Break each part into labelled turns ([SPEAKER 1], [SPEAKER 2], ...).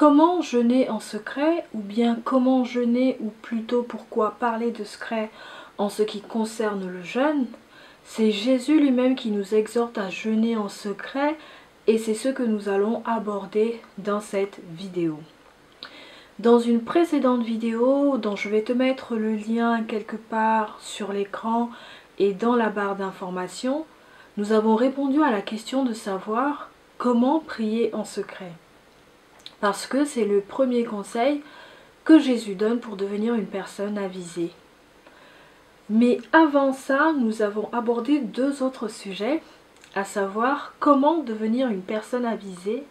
[SPEAKER 1] Comment jeûner en secret, ou bien comment jeûner, ou plutôt pourquoi parler de secret en ce qui concerne le jeûne? C'est Jésus lui-même qui nous exhorte à jeûner en secret et c'est ce que nous allons aborder dans cette vidéo. Dans une précédente vidéo, dont je vais te mettre le lien quelque part sur l'écran et dans la barre d'informations, nous avons répondu à la question de savoir comment prier en secret. Parce que c'est le premier conseil que Jésus donne pour devenir une personne avisée. Mais avant ça, nous avons abordé deux autres sujets, à savoir comment devenir une personne avisée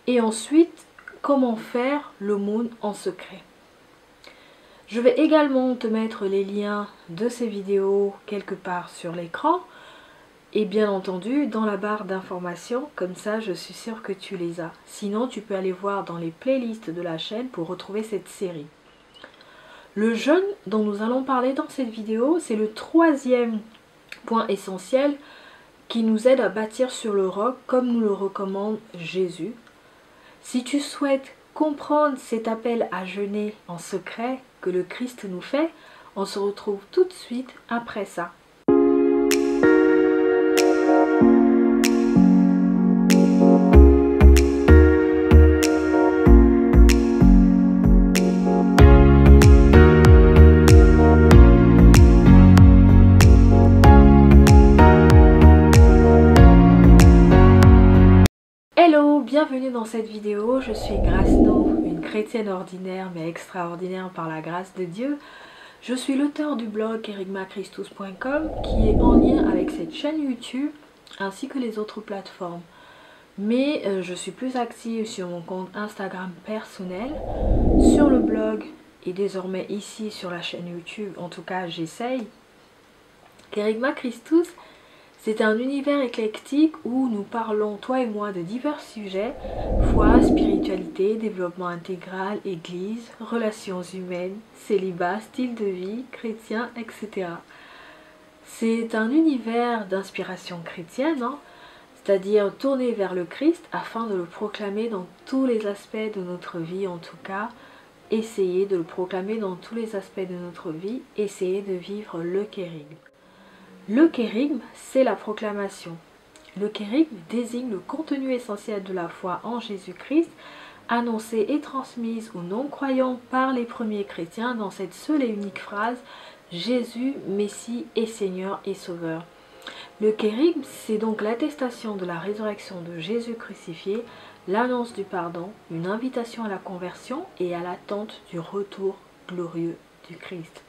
[SPEAKER 1] et ensuite comment faire l'aumône en secret. Je vais également te mettre les liens de ces vidéos quelque part sur l'écran et bien entendu dans la barre d'informations, comme ça je suis sûre que tu les as. Sinon tu peux aller voir dans les playlists de la chaîne pour retrouver cette série. Le jeûne dont nous allons parler dans cette vidéo, c'est le troisième point essentiel qui nous aide à bâtir sur le roc comme nous le recommande Jésus. Si tu souhaites comprendre cet appel à jeûner en secret que le Christ nous fait, on se retrouve tout de suite après ça. Hello, bienvenue dans cette vidéo, je suis Graceno, une chrétienne ordinaire mais extraordinaire par la grâce de Dieu. Je suis l'auteur du blog kerygmachristus.com qui est en lien avec cette chaîne YouTube ainsi que les autres plateformes. Mais je suis plus active sur mon compte Instagram personnel, sur le blog et désormais ici sur la chaîne YouTube, en tout cas j'essaye. Kerygmachristus, c'est un univers éclectique où nous parlons, toi et moi, de divers sujets, foi, spiritualité, développement intégral, église, relations humaines, célibat, style de vie, chrétien, etc. C'est un univers d'inspiration chrétienne, c'est-à-dire tourné vers le Christ afin de le proclamer dans tous les aspects de notre vie, en tout cas, essayer de le proclamer dans tous les aspects de notre vie, essayer de vivre le kérygme. Le kérygme, c'est la proclamation. Le kérygme désigne le contenu essentiel de la foi en Jésus-Christ, annoncé et transmise aux non-croyants par les premiers chrétiens dans cette seule et unique phrase « Jésus, Messie et Seigneur et Sauveur ». Le kérygme, c'est donc l'attestation de la résurrection de Jésus crucifié, l'annonce du pardon, une invitation à la conversion et à l'attente du retour glorieux du Christ.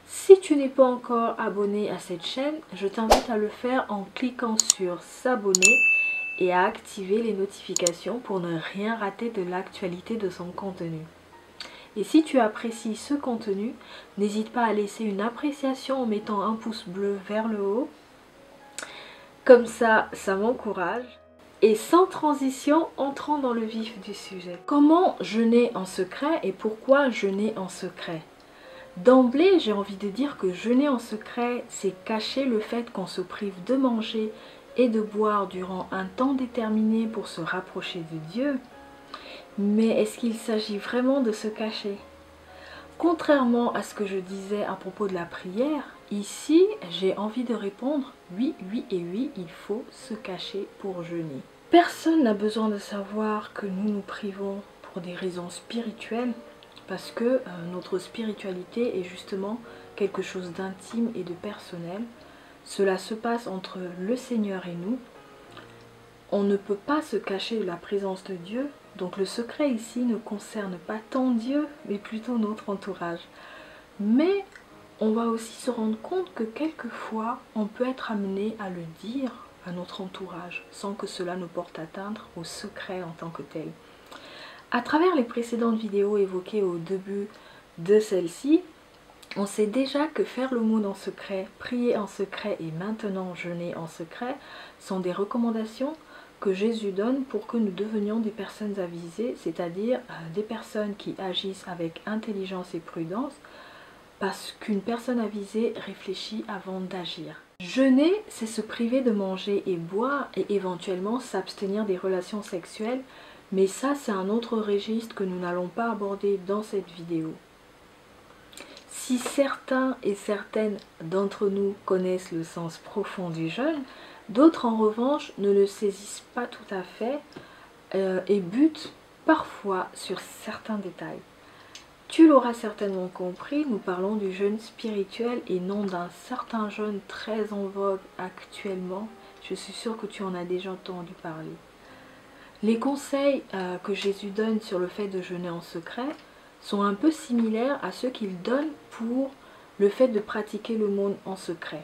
[SPEAKER 1] Si tu n'es pas encore abonné à cette chaîne, je t'invite à le faire en cliquant sur s'abonner et à activer les notifications pour ne rien rater de l'actualité de son contenu. Et si tu apprécies ce contenu, n'hésite pas à laisser une appréciation en mettant un pouce bleu vers le haut. Comme ça, ça m'encourage. Et sans transition, entrons dans le vif du sujet. Comment jeûner en secret et pourquoi jeûner en secret ? D'emblée, j'ai envie de dire que jeûner en secret, c'est cacher le fait qu'on se prive de manger et de boire durant un temps déterminé pour se rapprocher de Dieu. Mais est-ce qu'il s'agit vraiment de se cacher? Contrairement à ce que je disais à propos de la prière, ici, j'ai envie de répondre oui, oui et oui, il faut se cacher pour jeûner. Personne n'a besoin de savoir que nous nous privons pour des raisons spirituelles, parce que notre spiritualité est justement quelque chose d'intime et de personnel. Cela se passe entre le Seigneur et nous. On ne peut pas se cacher de la présence de Dieu, donc le secret ici ne concerne pas tant Dieu, mais plutôt notre entourage. Mais on va aussi se rendre compte que quelquefois, on peut être amené à le dire à notre entourage, sans que cela ne porte atteinte au secret en tant que tel. À travers les précédentes vidéos évoquées au début de celle-ci, on sait déjà que faire l'aumône en secret, prier en secret et maintenant jeûner en secret sont des recommandations que Jésus donne pour que nous devenions des personnes avisées, c'est-à-dire des personnes qui agissent avec intelligence et prudence, parce qu'une personne avisée réfléchit avant d'agir. Jeûner, c'est se priver de manger et boire et éventuellement s'abstenir des relations sexuelles, Mais ça, c'est un autre registre que nous n'allons pas aborder dans cette vidéo. Si certains et certaines d'entre nous connaissent le sens profond du jeûne, d'autres en revanche ne le saisissent pas tout à fait et butent parfois sur certains détails. Tu l'auras certainement compris, nous parlons du jeûne spirituel et non d'un certain jeûne très en vogue actuellement. Je suis sûre que tu en as déjà entendu parler. Les conseils que Jésus donne sur le fait de jeûner en secret sont un peu similaires à ceux qu'il donne pour le fait de pratiquer le monde en secret.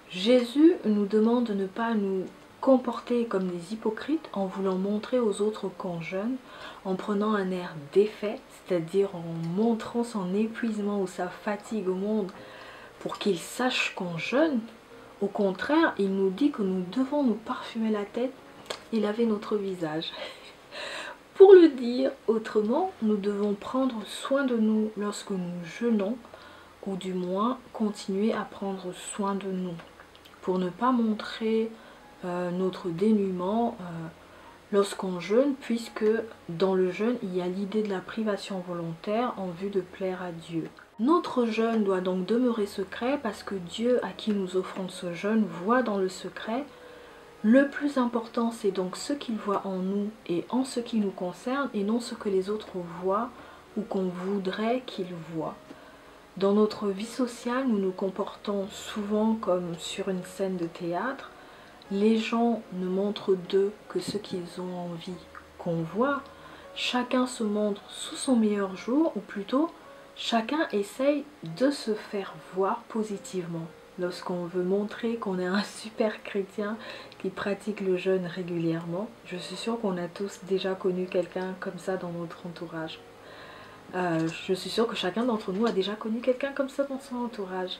[SPEAKER 1] Jésus nous demande de ne pas nous comporter comme des hypocrites en voulant montrer aux autres qu'on jeûne, en prenant un air défait, c'est-à-dire en montrant son épuisement ou sa fatigue au monde pour qu'il sache qu'on jeûne. Au contraire, il nous dit que nous devons nous parfumer la tête et laver notre visage. Pour le dire autrement, nous devons prendre soin de nous lorsque nous jeûnons, ou du moins continuer à prendre soin de nous, pour ne pas montrer notre dénuement lorsqu'on jeûne, puisque dans le jeûne, il y a l'idée de la privation volontaire en vue de plaire à Dieu. Notre jeûne doit donc demeurer secret parce que Dieu, à qui nous offrons ce jeûne, voit dans le secret. Le plus important, c'est donc ce qu'il voit en nous et en ce qui nous concerne, et non ce que les autres voient ou qu'on voudrait qu'ils voient. Dans notre vie sociale, nous nous comportons souvent comme sur une scène de théâtre. Les gens ne montrent d'eux que ce qu'ils ont envie qu'on voit. Chacun se montre sous son meilleur jour, ou plutôt, chacun essaye de se faire voir positivement. Lorsqu'on veut montrer qu'on est un super chrétien qui pratique le jeûne régulièrement, je suis sûre qu'on a tous déjà connu quelqu'un comme ça dans notre entourage. Je suis sûre que chacun d'entre nous a déjà connu quelqu'un comme ça dans son entourage.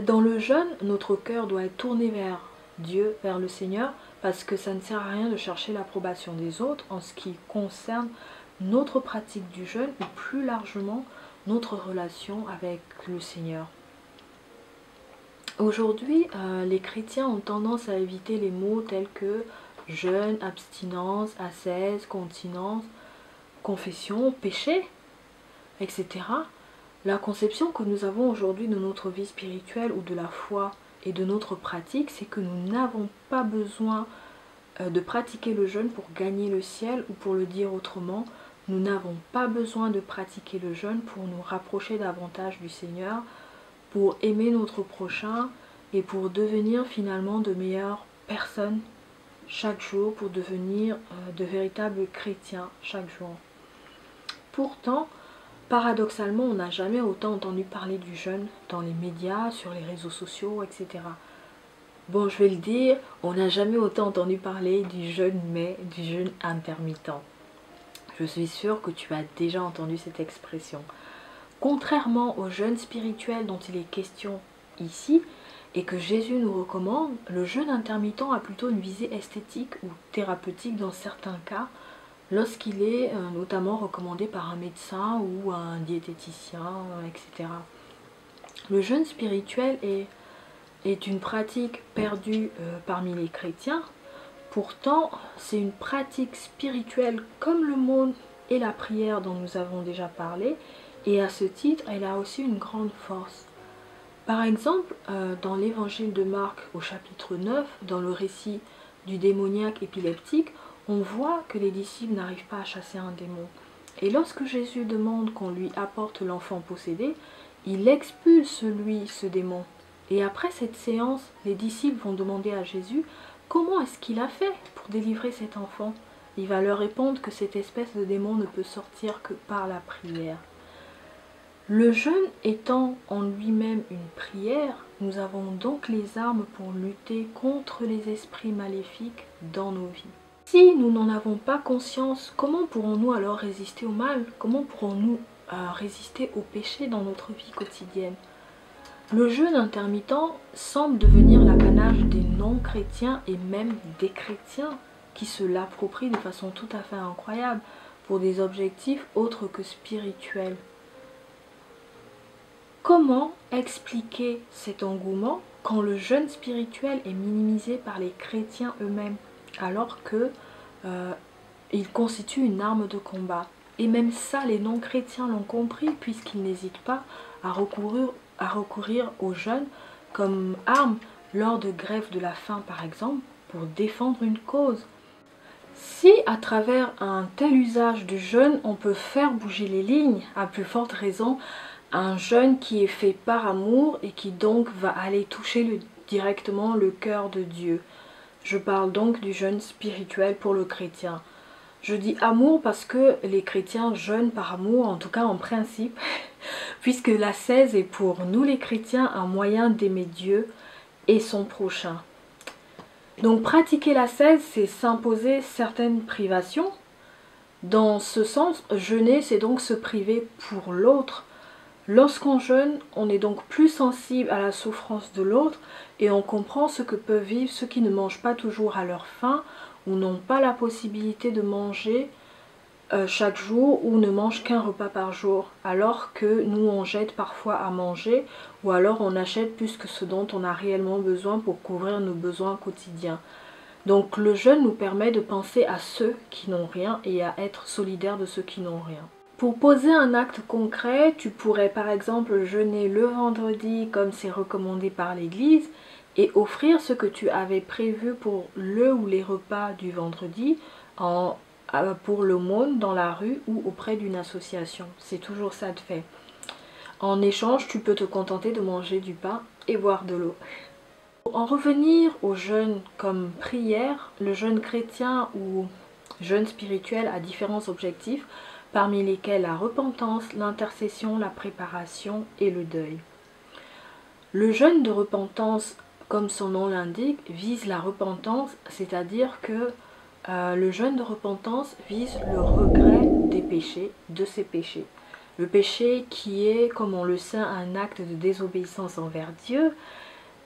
[SPEAKER 1] Dans le jeûne, notre cœur doit être tourné vers Dieu, vers le Seigneur, parce que ça ne sert à rien de chercher l'approbation des autres en ce qui concerne notre pratique du jeûne ou plus largement notre relation avec le Seigneur. Aujourd'hui, les chrétiens ont tendance à éviter les mots tels que jeûne, abstinence, ascèse, continence, confession, péché, etc. La conception que nous avons aujourd'hui de notre vie spirituelle ou de la foi et de notre pratique, c'est que nous n'avons pas besoin de pratiquer le jeûne pour gagner le ciel, ou pour le dire autrement, nous n'avons pas besoin de pratiquer le jeûne pour nous rapprocher davantage du Seigneur, pour aimer notre prochain et pour devenir finalement de meilleures personnes chaque jour, pour devenir de véritables chrétiens chaque jour. Pourtant, paradoxalement, on n'a jamais autant entendu parler du jeûne dans les médias, sur les réseaux sociaux, etc. Bon, je vais le dire, on n'a jamais autant entendu parler du jeûne, mais du jeûne intermittent. Je suis sûre que tu as déjà entendu cette expression. Contrairement au jeûne spirituel dont il est question ici, et que Jésus nous recommande, le jeûne intermittent a plutôt une visée esthétique ou thérapeutique dans certains cas, lorsqu'il est notamment recommandé par un médecin ou un diététicien, etc. Le jeûne spirituel est une pratique perdue parmi les chrétiens. Pourtant, c'est une pratique spirituelle comme le l'aumône et la prière dont nous avons déjà parlé, et à ce titre, elle a aussi une grande force. Par exemple, dans l'évangile de Marc au chapitre 9, dans le récit du démoniaque épileptique, on voit que les disciples n'arrivent pas à chasser un démon. Et lorsque Jésus demande qu'on lui apporte l'enfant possédé, il expulse ce démon. Et après cette séance, les disciples vont demander à Jésus comment est-ce qu'il a fait pour délivrer cet enfant. Il va leur répondre que cette espèce de démon ne peut sortir que par la prière. Le jeûne étant en lui-même une prière, nous avons donc les armes pour lutter contre les esprits maléfiques dans nos vies. Si nous n'en avons pas conscience, comment pourrons-nous alors résister au mal? Comment pourrons-nous résister au péché dans notre vie quotidienne? Le jeûne intermittent semble devenir l'apanage des non-chrétiens et même des chrétiens qui se l'approprient de façon tout à fait incroyable pour des objectifs autres que spirituels. Comment expliquer cet engouement quand le jeûne spirituel est minimisé par les chrétiens eux-mêmes, alors que il constitue une arme de combat. Et même ça, les non-chrétiens l'ont compris, puisqu'ils n'hésitent pas à recourir au jeûne comme arme lors de grèves de la faim, par exemple, pour défendre une cause. Si à travers un tel usage du jeûne, on peut faire bouger les lignes, à plus forte raison, un jeûne qui est fait par amour et qui donc va aller toucher directement le cœur de Dieu. Je parle donc du jeûne spirituel pour le chrétien. Je dis amour parce que les chrétiens jeûnent par amour, en tout cas en principe, puisque l'ascèse est pour nous les chrétiens un moyen d'aimer Dieu et son prochain. Donc pratiquer l'ascèse, c'est s'imposer certaines privations. Dans ce sens, jeûner, c'est donc se priver pour l'autre. Lorsqu'on jeûne, on est donc plus sensible à la souffrance de l'autre et on comprend ce que peuvent vivre ceux qui ne mangent pas toujours à leur faim ou n'ont pas la possibilité de manger chaque jour ou ne mangent qu'un repas par jour, alors que nous on jette parfois à manger ou alors on achète plus que ce dont on a réellement besoin pour couvrir nos besoins quotidiens. Donc le jeûne nous permet de penser à ceux qui n'ont rien et à être solidaires de ceux qui n'ont rien. Pour poser un acte concret, tu pourrais par exemple jeûner le vendredi comme c'est recommandé par l'Église et offrir ce que tu avais prévu pour le ou les repas du vendredi pour l'aumône dans la rue ou auprès d'une association. C'est toujours ça de fait. En échange, tu peux te contenter de manger du pain et boire de l'eau. Pour en revenir au jeûne comme prière, le jeûne chrétien ou jeûne spirituel a différents objectifs, parmi lesquels la repentance, l'intercession, la préparation et le deuil. Le jeûne de repentance, comme son nom l'indique, vise la repentance, c'est-à-dire que le jeûne de repentance vise le regret des péchés, de ses péchés. Le péché qui est, comme on le sait, un acte de désobéissance envers Dieu,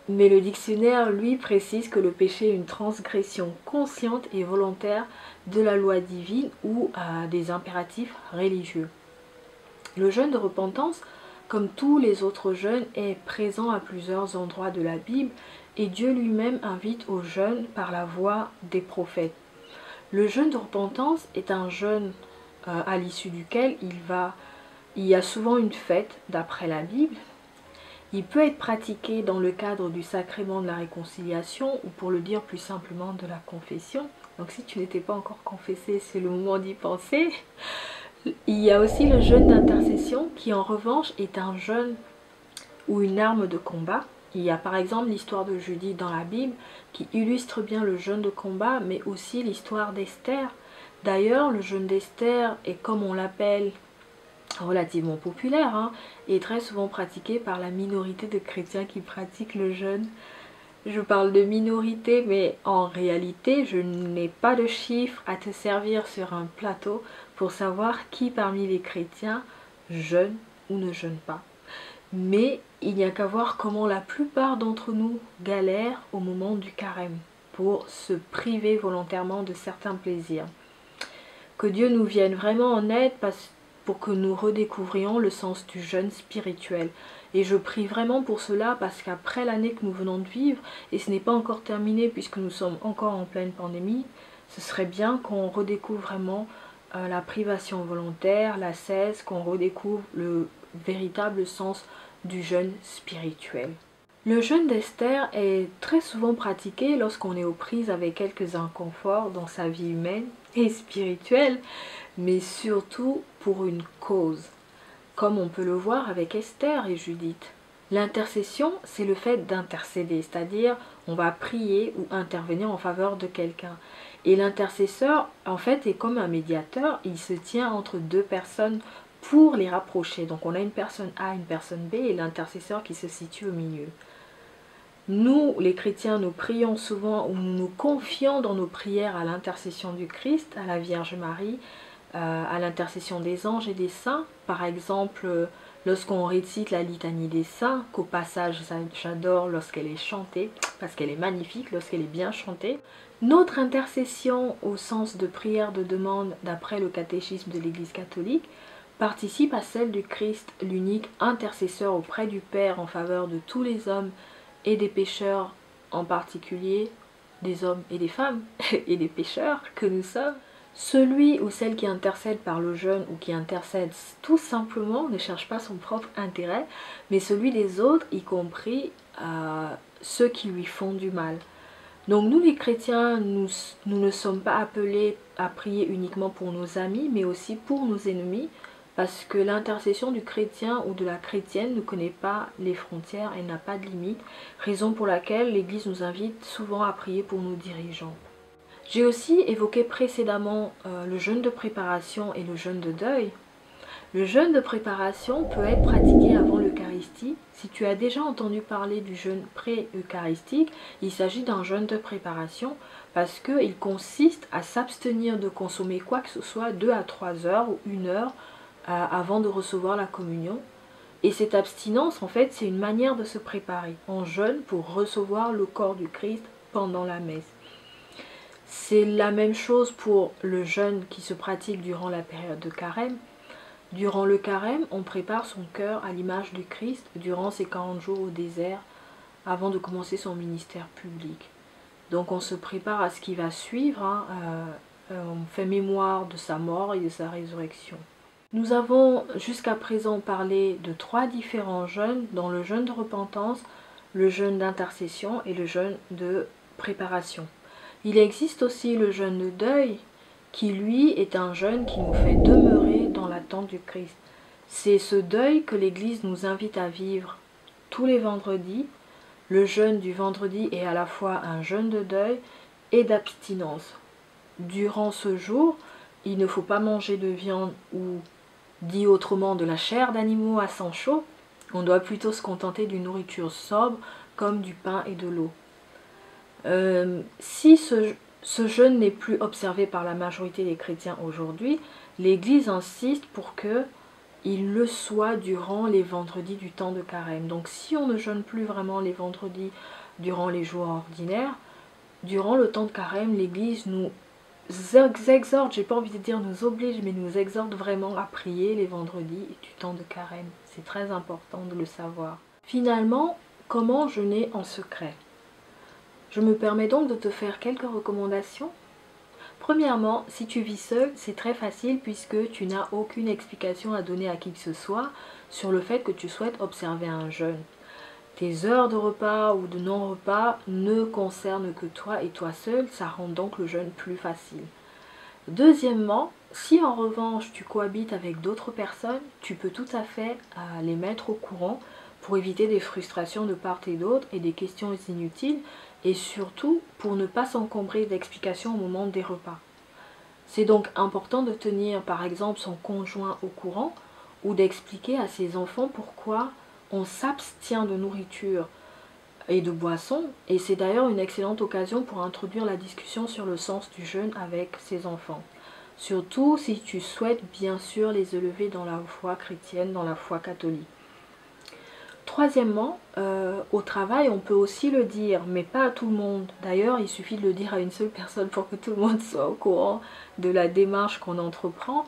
[SPEAKER 1] mais le dictionnaire, lui, précise que le péché est une transgression consciente et volontaire de la loi divine ou des impératifs religieux. Le jeûne de repentance, comme tous les autres jeûnes, est présent à plusieurs endroits de la Bible et Dieu lui-même invite au jeûne par la voix des prophètes. Le jeûne de repentance est un jeûne à l'issue duquel il y a souvent une fête d'après la Bible. Il peut être pratiqué dans le cadre du sacrement de la réconciliation ou pour le dire plus simplement de la confession. Donc si tu n'étais pas encore confessé, c'est le moment d'y penser. Il y a aussi le jeûne d'intercession qui en revanche est un jeûne ou une arme de combat. Il y a par exemple l'histoire de Judith dans la Bible qui illustre bien le jeûne de combat, mais aussi l'histoire d'Esther. D'ailleurs, le jeûne d'Esther est, comme on l'appelle, relativement populaire, et très souvent pratiqué par la minorité de chrétiens qui pratiquent le jeûne. Je parle de minorité, mais en réalité, je n'ai pas de chiffres à te servir sur un plateau pour savoir qui parmi les chrétiens jeûne ou ne jeûne pas. Mais il n'y a qu'à voir comment la plupart d'entre nous galèrent au moment du carême pour se priver volontairement de certains plaisirs. Que Dieu nous vienne vraiment en aide pour que nous redécouvrions le sens du jeûne spirituel. Et je prie vraiment pour cela parce qu'après l'année que nous venons de vivre, et ce n'est pas encore terminé puisque nous sommes encore en pleine pandémie, ce serait bien qu'on redécouvre vraiment la privation volontaire, l'ascèse, qu'on redécouvre le véritable sens du jeûne spirituel. Le jeûne d'Esther est très souvent pratiqué lorsqu'on est aux prises avec quelques inconforts dans sa vie humaine et spirituelle, mais surtout pour une cause, comme on peut le voir avec Esther et Judith. L'intercession, c'est le fait d'intercéder, c'est-à-dire on va prier ou intervenir en faveur de quelqu'un. Et l'intercesseur, en fait, est comme un médiateur, il se tient entre deux personnes pour les rapprocher. Donc on a une personne A, une personne B et l'intercesseur qui se situe au milieu. Nous, les chrétiens, nous prions souvent ou nous confions dans nos prières à l'intercession du Christ, à la Vierge Marie, à l'intercession des anges et des saints. Par exemple, lorsqu'on récite la litanie des saints, qu'au passage j'adore lorsqu'elle est chantée, parce qu'elle est magnifique lorsqu'elle est bien chantée. Notre intercession au sens de prière de demande d'après le catéchisme de l'Église catholique participe à celle du Christ, l'unique intercesseur auprès du Père en faveur de tous les hommes et des pécheurs, en particulier des hommes et des femmes et des pécheurs que nous sommes. Celui ou celle qui intercède par le jeûne ou qui intercède tout simplement ne cherche pas son propre intérêt, mais celui des autres, y compris ceux qui lui font du mal. Donc nous les chrétiens, nous ne sommes pas appelés à prier uniquement pour nos amis, mais aussi pour nos ennemis, parce que l'intercession du chrétien ou de la chrétienne ne connaît pas les frontières et n'a pas de limite, raison pour laquelle l'Église nous invite souvent à prier pour nos dirigeants. J'ai aussi évoqué précédemment le jeûne de préparation et le jeûne de deuil. Le jeûne de préparation peut être pratiqué avant l'Eucharistie. Si tu as déjà entendu parler du jeûne pré-eucharistique, il s'agit d'un jeûne de préparation parce qu'il consiste à s'abstenir de consommer quoi que ce soit 2 à 3 heures ou 1 heure avant de recevoir la communion. Et cette abstinence, en fait, c'est une manière de se préparer en jeûne pour recevoir le corps du Christ pendant la messe. C'est la même chose pour le jeûne qui se pratique durant la période de carême. Durant le carême, on prépare son cœur à l'image du Christ durant ses 40 jours au désert avant de commencer son ministère public. Donc on se prépare à ce qui va suivre, on fait mémoire de sa mort et de sa résurrection. Nous avons jusqu'à présent parlé de 3 différents jeûnes, dont le jeûne de repentance, le jeûne d'intercession et le jeûne de préparation. Il existe aussi le jeûne de deuil, qui lui est un jeûne qui nous fait demeurer dans l'attente du Christ. C'est ce deuil que l'Église nous invite à vivre tous les vendredis. Le jeûne du vendredi est à la fois un jeûne de deuil et d'abstinence. Durant ce jour, il ne faut pas manger de viande ou, dit autrement, de la chair d'animaux à sang chaud. On doit plutôt se contenter d'une nourriture sobre comme du pain et de l'eau. Si ce jeûne n'est plus observé par la majorité des chrétiens aujourd'hui, l'Église insiste pour qu'il le soit durant les vendredis du temps de carême. Donc si on ne jeûne plus vraiment les vendredis durant les jours ordinaires, durant le temps de carême, l'Église nous exhorte, j'ai pas envie de dire nous oblige, mais nous exhorte vraiment à prier les vendredis du temps de carême. C'est très important de le savoir. Finalement, comment jeûner en secret ? Je me permets donc de te faire quelques recommandations. Premièrement, si tu vis seul, c'est très facile puisque tu n'as aucune explication à donner à qui que ce soit sur le fait que tu souhaites observer un jeûne. Tes heures de repas ou de non-repas ne concernent que toi et toi seul, ça rend donc le jeûne plus facile. Deuxièmement, si en revanche tu cohabites avec d'autres personnes, tu peux tout à fait les mettre au courant pour éviter des frustrations de part et d'autre et des questions inutiles, et surtout pour ne pas s'encombrer d'explications au moment des repas. C'est donc important de tenir par exemple son conjoint au courant ou d'expliquer à ses enfants pourquoi on s'abstient de nourriture et de boissons, et c'est d'ailleurs une excellente occasion pour introduire la discussion sur le sens du jeûne avec ses enfants. Surtout si tu souhaites bien sûr les élever dans la foi chrétienne, dans la foi catholique. Troisièmement, au travail, on peut aussi le dire, mais pas à tout le monde. D'ailleurs, il suffit de le dire à une seule personne pour que tout le monde soit au courant de la démarche qu'on entreprend.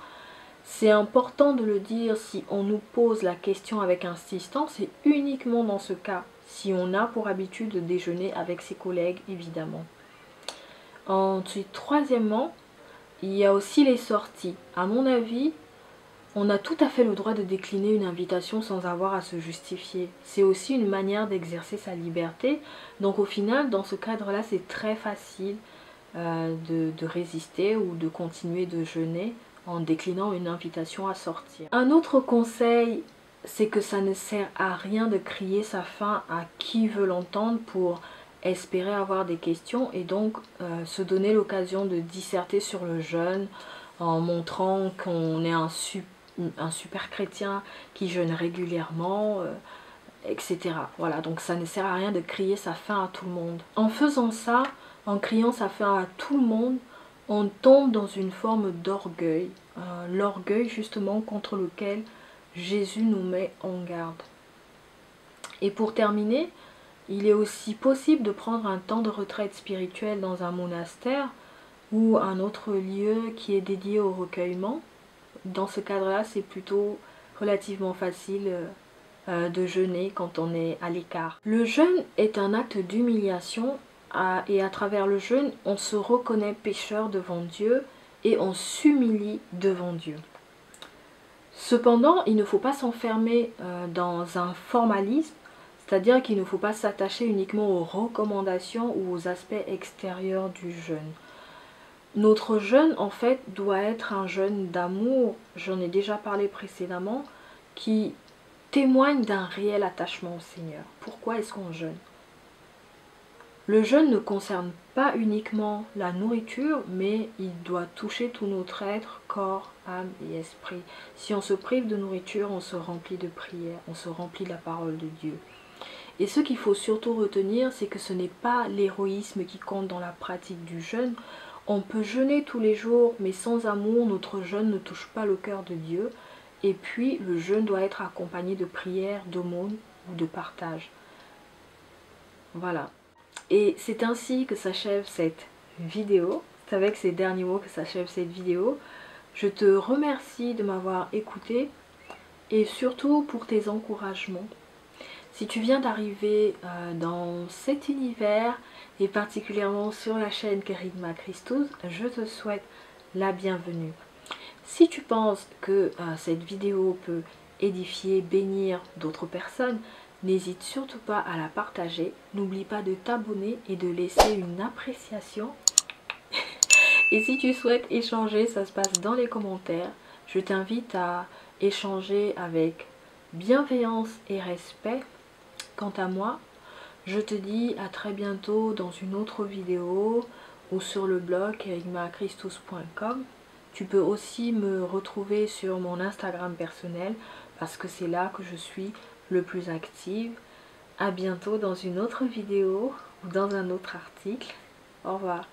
[SPEAKER 1] C'est important de le dire si on nous pose la question avec insistance, et uniquement dans ce cas, si on a pour habitude de déjeuner avec ses collègues, évidemment. Ensuite, troisièmement, il y a aussi les sorties. À mon avis, on a tout à fait le droit de décliner une invitation sans avoir à se justifier. C'est aussi une manière d'exercer sa liberté. Donc au final, dans ce cadre-là, c'est très facile de résister ou de continuer de jeûner en déclinant une invitation à sortir. Un autre conseil, c'est que ça ne sert à rien de crier sa faim à qui veut l'entendre pour espérer avoir des questions et donc se donner l'occasion de disserter sur le jeûne en montrant qu'on est un super chrétien qui jeûne régulièrement, etc. Voilà, donc ça ne sert à rien de crier sa faim à tout le monde. En faisant ça, en criant sa faim à tout le monde, on tombe dans une forme d'orgueil, l'orgueil justement contre lequel Jésus nous met en garde. Et pour terminer, il est aussi possible de prendre un temps de retraite spirituelle dans un monastère ou un autre lieu qui est dédié au recueillement. Dans ce cadre-là, c'est plutôt relativement facile de jeûner quand on est à l'écart. Le jeûne est un acte d'humiliation et à travers le jeûne, on se reconnaît pécheur devant Dieu et on s'humilie devant Dieu. Cependant, il ne faut pas s'enfermer dans un formalisme, c'est-à-dire qu'il ne faut pas s'attacher uniquement aux recommandations ou aux aspects extérieurs du jeûne. Notre jeûne, en fait, doit être un jeûne d'amour, j'en ai déjà parlé précédemment, qui témoigne d'un réel attachement au Seigneur. Pourquoi est-ce qu'on jeûne? Le jeûne ne concerne pas uniquement la nourriture, mais il doit toucher tout notre être, corps, âme et esprit. Si on se prive de nourriture, on se remplit de prière, on se remplit de la parole de Dieu. Et ce qu'il faut surtout retenir, c'est que ce n'est pas l'héroïsme qui compte dans la pratique du jeûne. On peut jeûner tous les jours, mais sans amour, notre jeûne ne touche pas le cœur de Dieu. Et puis, le jeûne doit être accompagné de prière, d'aumône ou de partage. Voilà. Et c'est ainsi que s'achève cette vidéo. C'est avec ces derniers mots que s'achève cette vidéo. Je te remercie de m'avoir écouté et surtout pour tes encouragements. Si tu viens d'arriver dans cet univers et particulièrement sur la chaîne Kerygma Christus, je te souhaite la bienvenue. Si tu penses que cette vidéo peut édifier, bénir d'autres personnes, n'hésite surtout pas à la partager. N'oublie pas de t'abonner et de laisser une appréciation. Et si tu souhaites échanger, ça se passe dans les commentaires. Je t'invite à échanger avec bienveillance et respect. Quant à moi, je te dis à très bientôt dans une autre vidéo ou sur le blog kerygmacristus.com. Tu peux aussi me retrouver sur mon Instagram personnel parce que c'est là que je suis le plus active. À bientôt dans une autre vidéo ou dans un autre article. Au revoir.